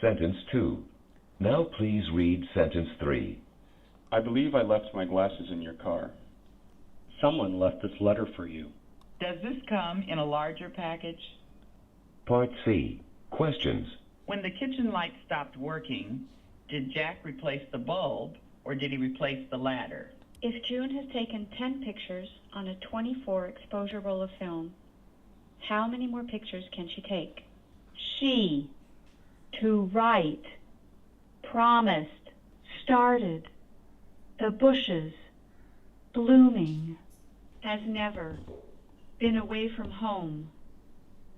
sentence 2. Now please read sentence 3. I believe I left my glasses in your car. Someone left this letter for you. Does this come in a larger package? Part C. Questions. When the kitchen light stopped working, did Jack replace the bulb or did he replace the ladder? If June has taken 10 pictures on a 24 exposure roll of film, how many more pictures can she take? She, to write, promised, started, the bushes, blooming, has never been away from home,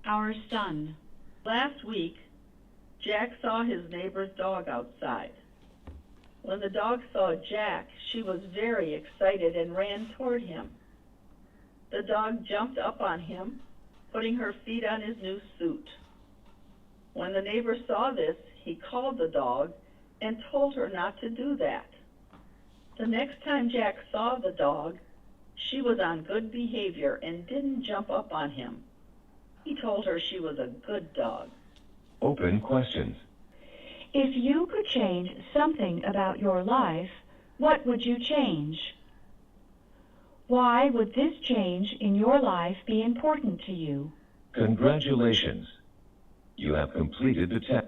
our son. Last week, Jack saw his neighbor's dog outside. When the dog saw Jack, she was very excited and ran toward him. The dog jumped up on him, putting her feet on his new suit. When the neighbor saw this, he called the dog and told her not to do that. The next time Jack saw the dog, she was on good behavior and didn't jump up on him. He told her she was a good dog. Open questions. If you could change something about your life, what would you change? Why would this change in your life be important to you? Congratulations. You have completed the test.